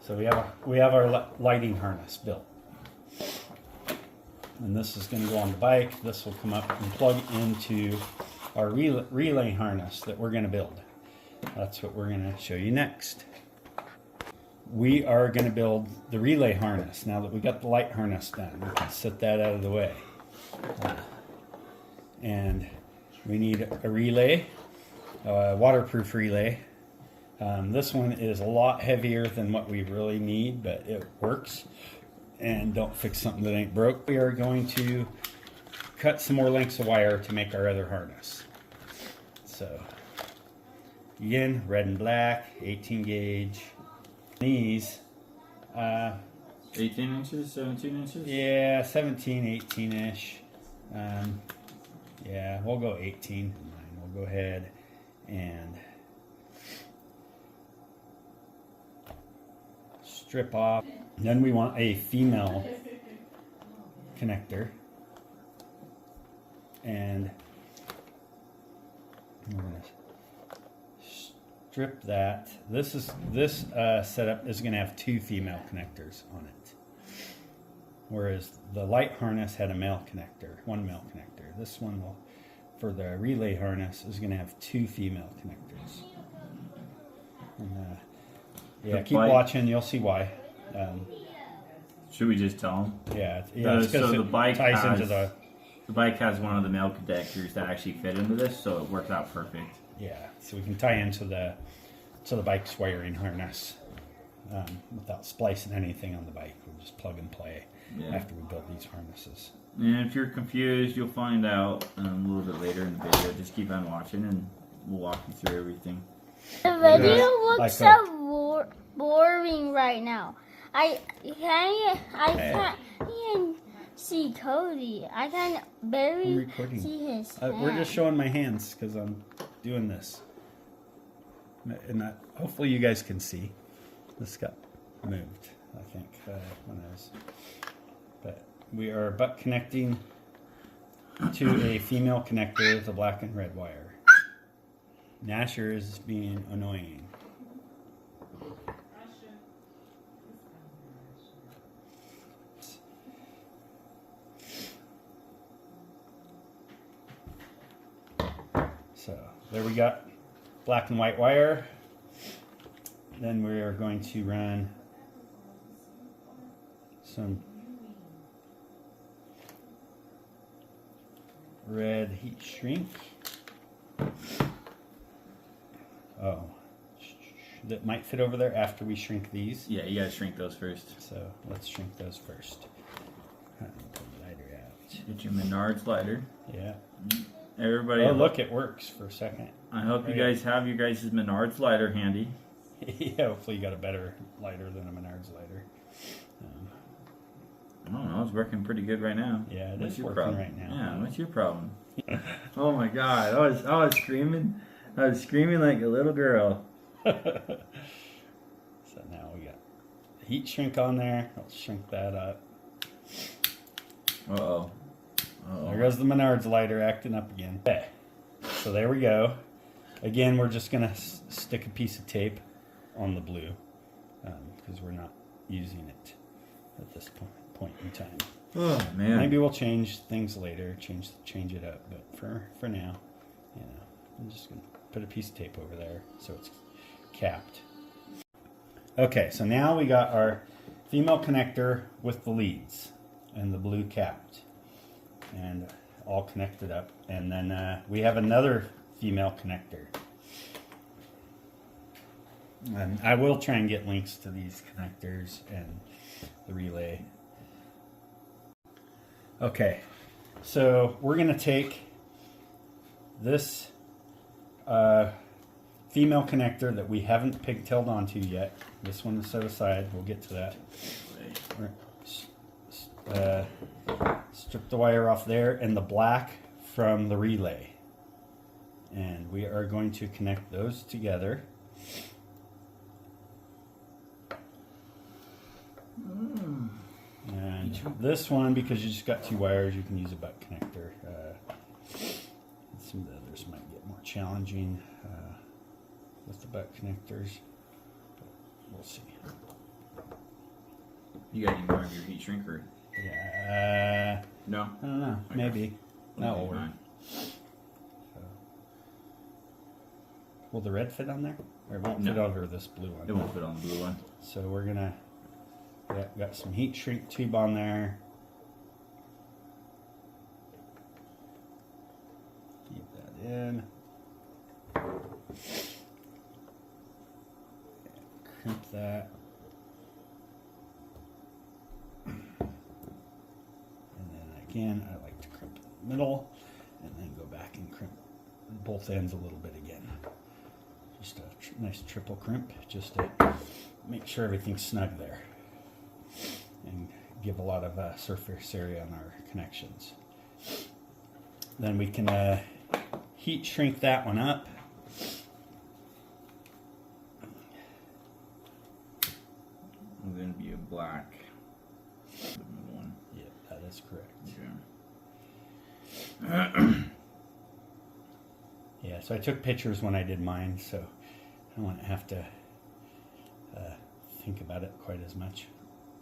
So we have our lighting harness built. And this is going to go on the bike. This will come up and plug into our relay harness that we're going to build. That's what we're going to show you next. We are going to build the relay harness. Now that we got the light harness done, we can set that out of the way. And we need a relay, a waterproof relay. This one is a lot heavier than what we really need, but it works. And don't fix something that ain't broke. We are going to cut some more lengths of wire to make our other harness. So again, red and black, 18 gauge. These 18 inches, 17 inches? Yeah, 17, 18-ish. Yeah, we'll go 18. We'll go ahead and strip off. Then we want a female connector, and we're going to strip that. This setup is going to have 2 female connectors on it, whereas the light harness had a male connector, 1 male connector. This one will, for the relay harness, is going to have 2 female connectors. And, yeah, keep watching. You'll see why. Should we just tell them? Yeah, it's because the bike ties into the bike has one of the male connectors that actually fit into this, so it works out perfect. Yeah, so we can tie into the bike's wiring harness without splicing anything on the bike. We'll just plug and play after we build these harnesses. And if you're confused, you'll find out a little bit later in the video. Just keep on watching, and we'll walk you through everything. The video looks so boring right now. I can't even see Cody. I can barely see his hands. We're just showing my hands because I'm doing this. And hopefully you guys can see. This got moved, I think, when I was. But we are butt connecting to a female connector with a black and red wire. Nasher is being annoying. So there we got black and white wire. Then we are going to run some red heat shrink. Oh, that might fit over there after we shrink these. Yeah, you gotta shrink those first. So let's shrink those first. Pull the lighter out. Get your Menards lighter. Yeah. Everybody. Oh, look, it works for a second. I hope you guys have your guys' Menards lighter handy. Yeah, hopefully you got a better lighter than a Menards lighter. I don't know, it's working pretty good right now. Yeah, it is working right now. Yeah, what's your problem? Oh my God, I was screaming. I was screaming like a little girl. So now we got heat shrink on there. Let's shrink that up. Uh-oh. There goes the Menards lighter acting up again. Okay, so there we go. Again, we're just gonna stick a piece of tape on the blue because we're not using it at this point in time. Oh man! Maybe we'll change things later, change it up. But for now, you know, I'm just gonna put a piece of tape over there so it's capped. Okay, so now we got our female connector with the leads and the blue capped and all connected up, and then we have another female connector. And I will try and get links to these connectors and the relay. Okay, so we're going to take this female connector that we haven't pigtailed onto yet. This one is set aside. We'll get to that. Strip the wire off there and the black from the relay. And we are going to connect those together. And this one, because you just got 2 wires, you can use a butt connector. Some of the others might get more challenging with the butt connectors, but we'll see. You got any more of your heat shrink or? Yeah. No. I don't know. Okay. Maybe. That will work. Fine. So. Will the red fit on there? Or it won't No. fit over this blue one? It won't fit on the blue one. So we're gonna, got some heat shrink tube on there. Keep that in. Crimp that. And then again, I like to crimp in the middle and then go back and crimp both ends a little bit again. Just a nice triple crimp just to make sure everything's snug there and give a lot of surface area on our connections. Then we can heat shrink that one up. It's going to be a black. The middle one. Yep, that is correct. Yeah. Yeah, so I took pictures when I did mine, so I don't have to think about it quite as much.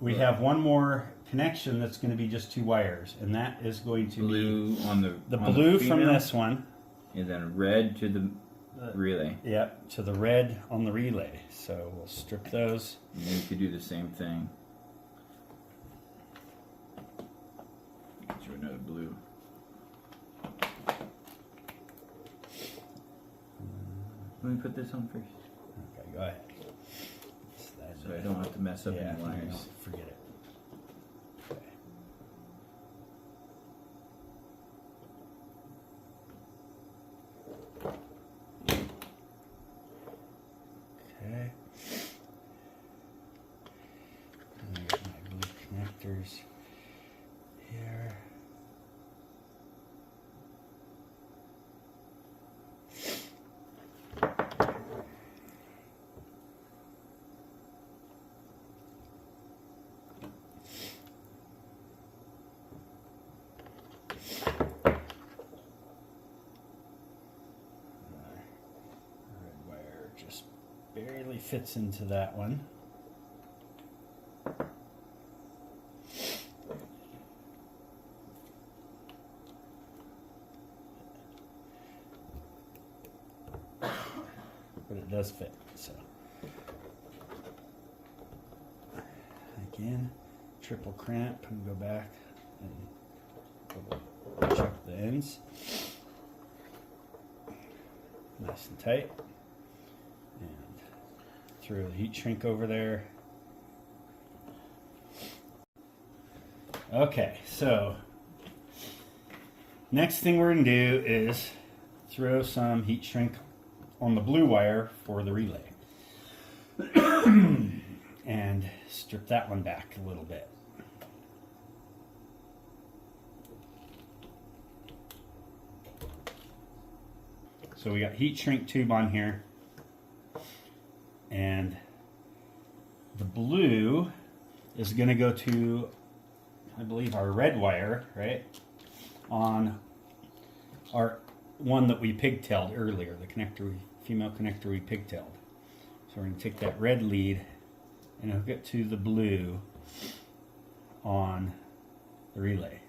We have one more connection that's going to be just 2 wires, and that is going to Blue be on the on blue the from female, this one. and then red to the relay. Yep, to the red on the relay. So we'll strip those. And then you could do the same thing. Get you another blue. Let me put this on first, Okay, go ahead. so I don't have to mess up Yeah, any wires. no, forget it. Okay. And I got my blue connectors here. Red wire just barely fits into that one. But it does fit, so. Again, triple cramp and go back and double check the ends. Nice and tight. And throw the heat shrink over there. Okay, so next thing we're going to do is throw some heat shrink on the blue wire for the relay. And strip that one back a little bit. So we got heat shrink tube on here, and the blue is going to go to, I believe, our red wire, right, on our one that we pigtailed earlier, the connector, female connector we pigtailed. So we're going to take that red lead and hook it to the blue on the relay.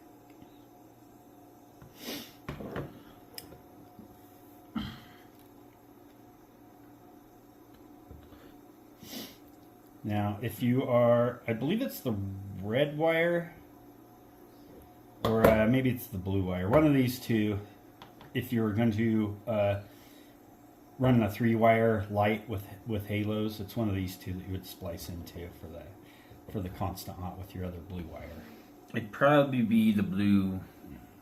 Now, if you are, I believe it's the red wire, or maybe it's the blue wire, one of these two, if you're going to run a 3-wire light with halos, it's one of these two that you would splice into for the constant hot with your other blue wire. It'd probably be the blue.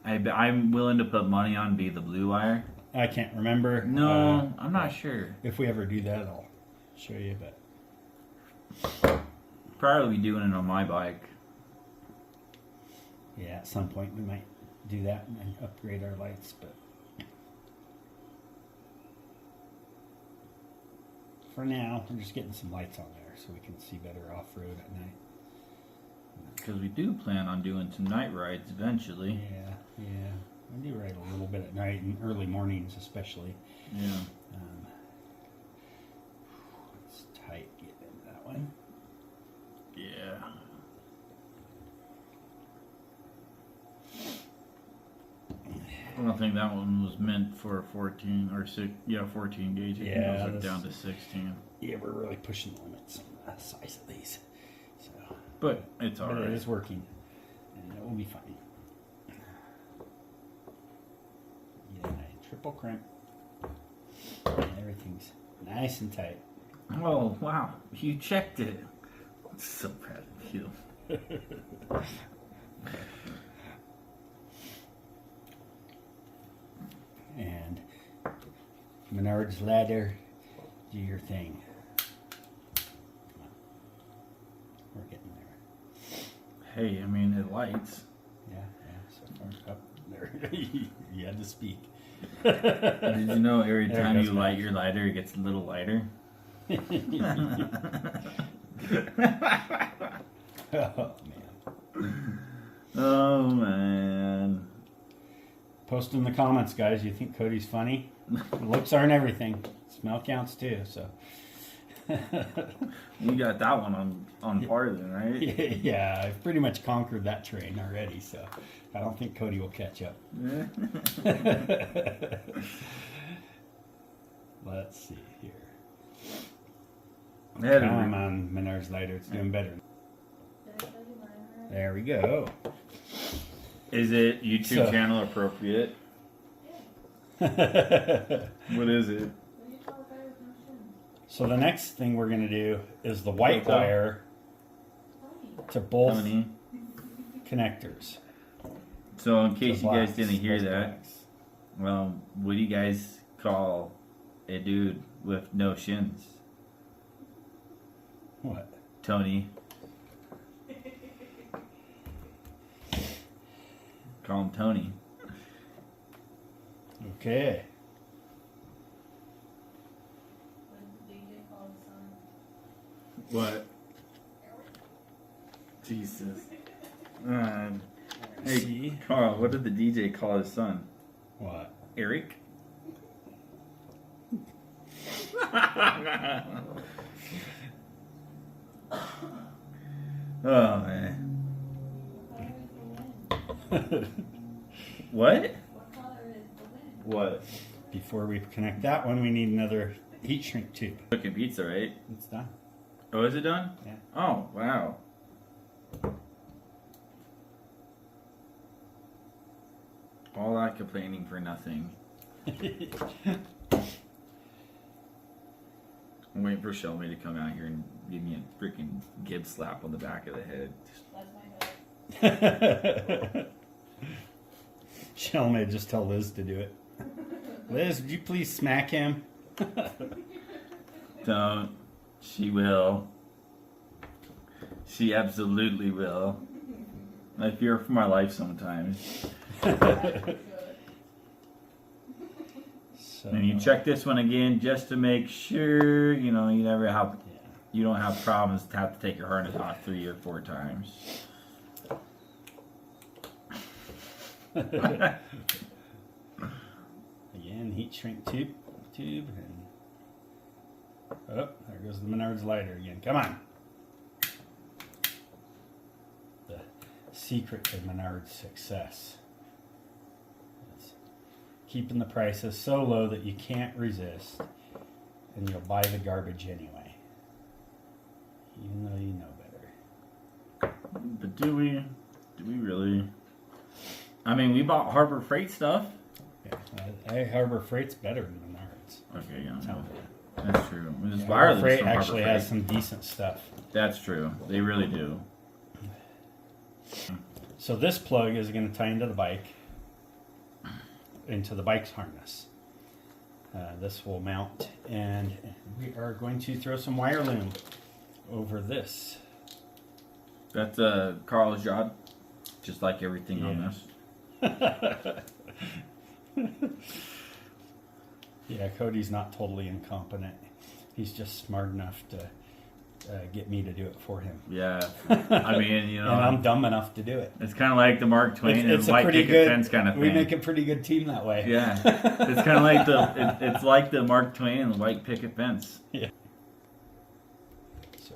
I'm willing to put money on be the blue wire. I can't remember. No, I'm not sure. If we ever do that, I'll show you, but Probably be doing it on my bike. yeah, at some point we might do that and upgrade our lights, but for now, we're just getting some lights on there so we can see better off-road at night. Because we do plan on doing some night rides eventually. Yeah. I do ride a little bit at night and early mornings especially. Yeah. It's tight getting into that one. Yeah. I don't think that one was meant for 14 or 6. Yeah, 14 gauge. Yeah, it goes down to 16. Yeah, we're really pushing the limits on the size of these. So, But it's but alright. it is working, and it will be fine. Yeah, triple crimp. Everything's nice and tight. Oh wow, you checked it. I'm so proud of you. And Menard's ladder, do your thing. Come on. We're getting there. Hey, I mean it lights. Yeah, so far up there. You had to speak. Did you know every There it time goes you back. light your lighter, it gets a little lighter? Oh man. Oh man. Post in the comments, guys. You think Cody's funny? Looks aren't everything. Smell counts too. So. You got that one on par then, right? Yeah, I've pretty much conquered that terrain already. So I don't think Cody will catch up. Let's see here. Come on, Menard's lighter. It's doing better. There we go. Is it YouTube So- channel appropriate? What is it? So the next thing we're going to do is the white What's up? wire to both Tony. connectors. So in case To you guys blacks, didn't hear both that, blacks. well, what do you guys call a dude with no shins? What? Tony. Call him Tony. Okay. What? Jesus. Hey, See? Carl, what did the DJ call his son? What? Eric? Oh, man. What? What? Before we connect that one, we need another heat shrink tube. Cooking pizza, right? It's done. Oh, is it done? Yeah. Oh, wow. All that complaining for nothing. I'm waiting for Shelby to come out here and give me a freaking gib slap on the back of the head. Shell may just tell Liz to do it. Liz, would you please smack him? Don't. She will. She absolutely will. I fear for my life sometimes. So, And you check this one again just to make sure, you know, you never have, you don't have problems to have to take your harness off 3 or 4 times. Again, heat shrink tube, and oh, there goes the Menard's lighter again. Come on. The secret to Menard's success is keeping the prices so low that you can't resist, and you'll buy the garbage anyway, even though you know better. But do we really? I mean, we bought Harbor Freight stuff. Yeah, Harbor Freight's better than Menard's. Okay, yeah, Tell me. that's true. It's Harbor wireless Freight from Harbor actually Freight. has some decent stuff. That's true. They really do. So this plug is going to tie into the bike, into the bike's harness. This will mount, and we are going to throw some wire loom over this. That's Carl's job, just like everything on this. Yeah, Cody's not totally incompetent. He's just smart enough to get me to do it for him. Yeah, I mean, you know, And I'm dumb enough to do it. it's kind of like the Mark Twain and a white pretty picket good fence kind of thing. We make a pretty good team that way. Yeah, it's kind of like it's like the Mark Twain and the white picket fence. Yeah. So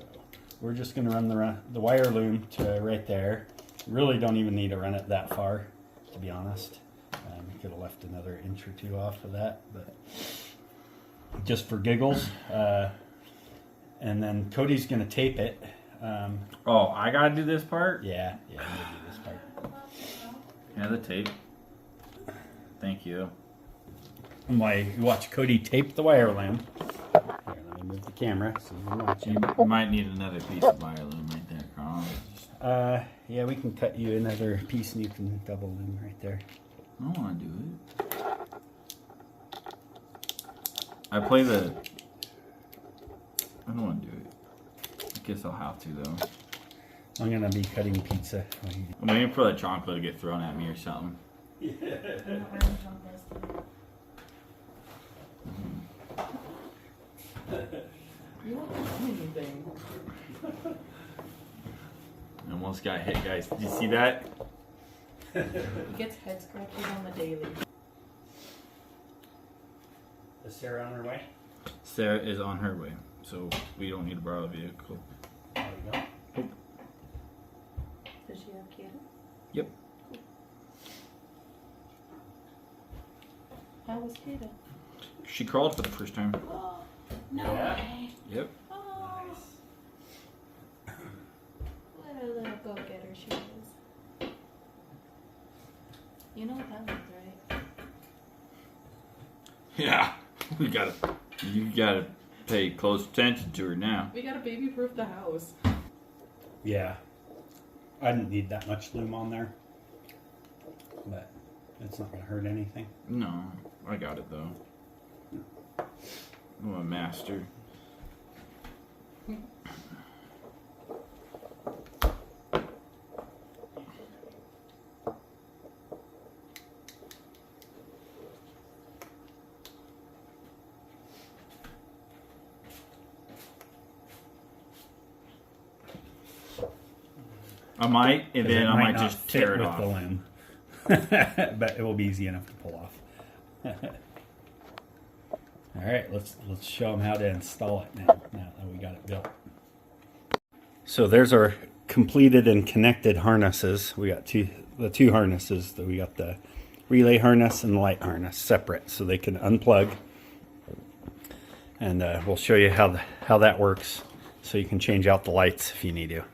we're just going to run the wire loom to right there. Really don't even need to run it that far, to be honest. Could have left another inch or two off of that, but just for giggles. And then Cody's going to tape it. Oh, I got to do this part? Yeah, I'm going to do this part. Yeah, the tape. Thank you. And while you watch Cody tape the wire loom. Here, let me move the camera so you can watch it. You might need another piece of wire loom right there, Carl. Yeah, we can cut you another piece and you can double loom right there. I don't want to do it. I don't want to do it. I guess I'll have to, though. I'm going to be cutting pizza. I'm waiting for the chocolate to get thrown at me or something. You won't do anything. I almost got hit, guys. Did you see that? He gets head scratches on the daily. Is Sarah on her way? Sarah is on her way, so we don't need to borrow the vehicle. There we go. Does she have Cody? Yep. How was Cody? She crawled for the first time. Oh, no Yeah. way. Yep. Oh, what a little go-getter she is. You know what that means, right? Yeah. You gotta pay close attention to her now. We gotta baby-proof the house. Yeah. I didn't need that much loom on there. But it's not going to hurt anything. No, I got it though. I'm a master. I might, and then I might just tear it off. The loom. But it will be easy enough to pull off. All right, let's show them how to install it now that we got it built. So there's our completed and connected harnesses. We got the two harnesses. We got the relay harness and the light harness separate, so they can unplug. And we'll show you how that works, so you can change out the lights if you need to.